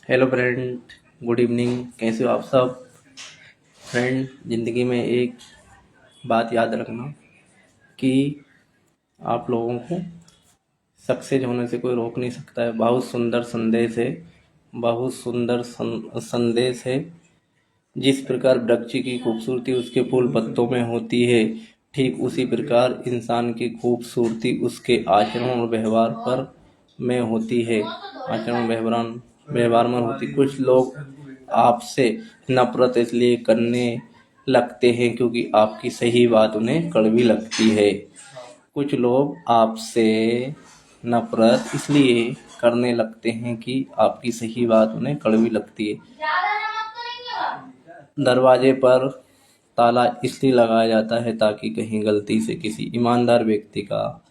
Hello friend. Good evening. कैसे हो आप सब? फ्रेंड, ज़िंदगी में एक बात याद रखना कि आप लोगों को सक्सेस होने से कोई रोक नहीं सकता है। बहुत सुंदर संदेश है। बहुत सुंदर संदेश है। जिस प्रकार वृक्ष की खूबसूरती उसके फूल पत्तों में होती है, ठीक उसी प्रकार इंसान की खूबसूरती उसके आचरण और व्यवहार पर में होती है। आचरण व्यवहार में होती। कुछ लोग आपसे नफरत इसलिए करने लगते हैं क्योंकि आपकी सही बात उन्हें कड़वी लगती है। कुछ लोग आपसे नफरत इसलिए करने लगते हैं कि आपकी सही बात उन्हें कड़वी लगती है। दरवाजे पर ताला इसलिए लगाया जाता है ताकि कहीं गलती से किसी ईमानदार व्यक्ति का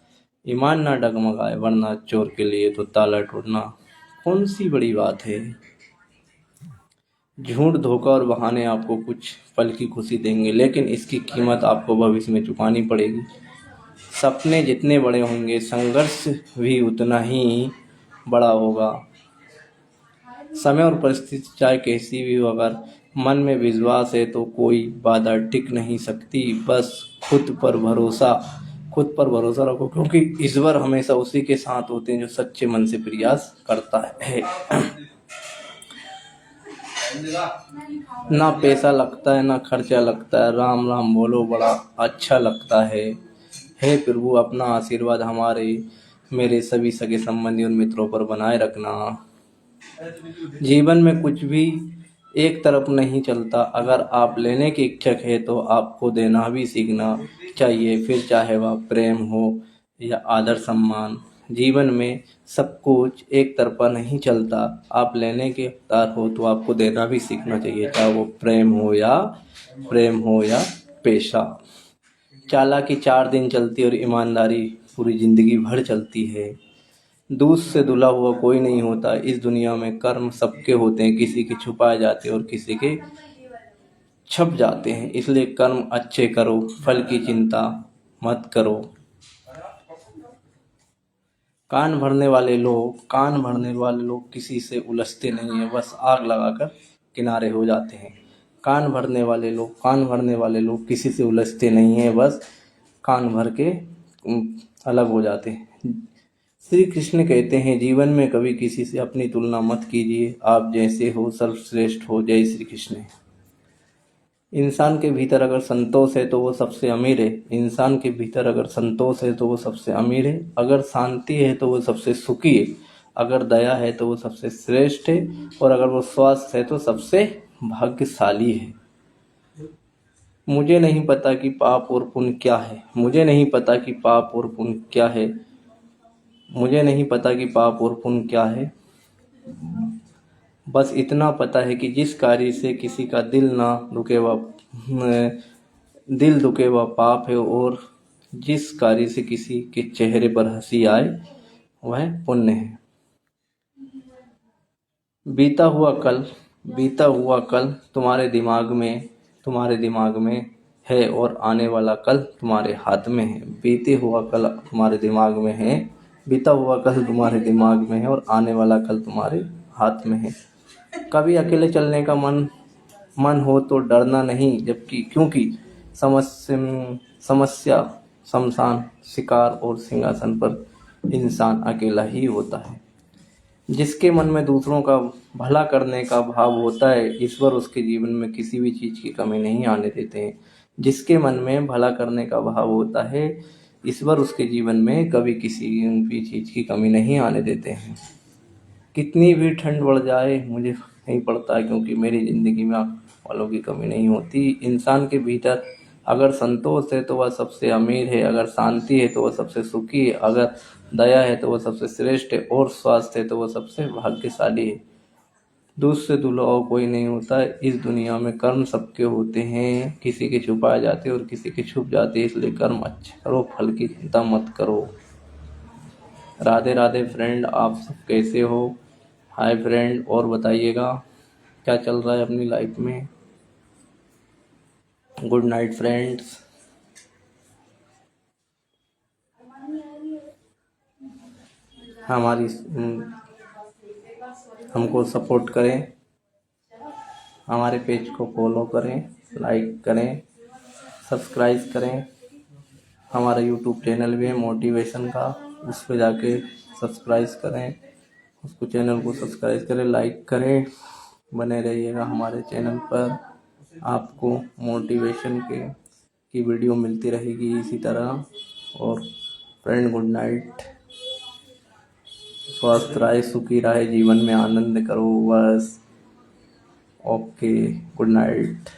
ईमान ना डगमगाए, वरना चोर के लिए तो ताला तोड़ना कौन सी बड़ी बात है। झूठ, धोखा और बहाने आपको कुछ पल की खुशी देंगे, लेकिन इसकी कीमत आपको भविष्य में चुकानी पड़ेगी। सपने जितने बड़े होंगे, संघर्ष भी उतना ही बड़ा होगा। समय और परिस्थिति चाहे कैसी भी हो, अगर मन में विश्वास है तो कोई बाधा टिक नहीं सकती। बस खुद पर भरोसा रखो, क्योंकि ईश्वर हमेशा उसी के साथ होते हैं जो सच्चे मन से प्रयास करता है। ना पैसा लगता है, ना खर्चा लगता है। राम राम बोलो, बड़ा अच्छा लगता है। हे प्रभु, अपना आशीर्वाद हमारे मेरे सभी सगे संबंधी और मित्रों पर बनाए रखना। जीवन में कुछ भी एक तरफ नहीं चलता। अगर आप लेने के इच्छुक है तो आपको देना भी सीखना चाहिए, फिर चाहे वह प्रेम हो या आदर सम्मान। जीवन में सब कुछ एक तरफा नहीं चलता। आप लेने के हकदार हो तो आपको देना भी सीखना चाहिए, चाहे वो प्रेम हो या पेशा। चालाकी 4 दिन चलती है और ईमानदारी पूरी जिंदगी भर चलती है। दूध से धुला हुआ कोई नहीं होता। इस दुनिया में कर्म सबके होते हैं, किसी के छुपाए जाते हैं और किसी के छप जाते हैं। इसलिए कर्म अच्छे करो, फल की चिंता मत करो। कान भरने वाले लोग किसी से उलझते नहीं हैं, बस आग लगाकर किनारे हो जाते हैं। कान भरने वाले लोग किसी से उलझते नहीं हैं, बस कान भर के अलग हो जाते हैं। श्री कृष्ण कहते हैं, जीवन में कभी किसी से अपनी तुलना मत कीजिए। आप जैसे हो सर्वश्रेष्ठ हो। जय श्री कृष्ण। इंसान के भीतर अगर संतोष है तो वो सबसे अमीर है। इंसान के भीतर अगर संतोष है तो वो सबसे अमीर है। अगर शांति है तो वो सबसे सुखी है। अगर दया है तो वो सबसे श्रेष्ठ है। और अगर वो स्वास्थ्य है तो सबसे भाग्यशाली है। मुझे नहीं पता कि पाप और पुण्य क्या है। मुझे नहीं पता कि पाप और पुण्य क्या है। मुझे नहीं पता कि पाप और पुण्य क्या है। बस इतना पता है कि जिस कार्य से किसी का दिल दुखे वह पाप है, और जिस कार्य से किसी के चेहरे पर हंसी आए वह पुण्य है। बीता हुआ कल बीता हुआ कल तुम्हारे दिमाग में है, और आने वाला कल तुम्हारे हाथ में है। बीता हुआ कल तुम्हारे दिमाग में है और आने वाला कल तुम्हारे हाथ में है। कभी अकेले चलने का मन हो तो डरना नहीं, जबकि क्योंकि समस्या शमशान, शिकार और सिंहासन पर इंसान अकेला ही होता है। जिसके मन में दूसरों का भला करने का भाव होता है, ईश्वर उसके जीवन में किसी भी चीज़ की कमी नहीं आने देते हैं। जिसके मन में भला करने का भाव होता है, ईश्वर उसके जीवन में कभी किसी भी चीज़ की कमी नहीं आने देते हैं। कितनी भी ठंड बढ़ जाए मुझे नहीं पड़ता है, क्योंकि मेरी ज़िंदगी में आग वालों की कमी नहीं होती। इंसान के भीतर अगर संतोष है तो वह सबसे अमीर है। अगर शांति है तो वह सबसे सुखी है। अगर दया है तो वह सबसे श्रेष्ठ है। और स्वास्थ्य है तो वह सबसे भाग्यशाली है। दूध से धुला हुआ कोई नहीं होता है। इस दुनिया में कर्म सबके होते हैं, किसी के छुपाए जाते हैं और किसी के छुप जाते हैं। इसलिए कर्म अच्छे करो, फल की चिंता मत करो। राधे राधे फ्रेंड, आप सब कैसे हो? हाय फ्रेंड, और बताइएगा क्या चल रहा है अपनी लाइफ में। Good night friends. हमारी हमको सपोर्ट करें, हमारे पेज को फॉलो करें, लाइक करें, सब्सक्राइब करें। हमारा यूट्यूब चैनल भी है मोटिवेशन का, उस पर जाके सब्सक्राइब करें, उसको चैनल को सब्सक्राइब करें, लाइक करें, बने रहिएगा हमारे चैनल पर। आपको मोटिवेशन की वीडियो मिलती रहेगी इसी तरह। और फ्रेंड गुड नाइट, स्वस्थ रहे, सुखी रहे, जीवन में आनंद करो बस। Okay, good night.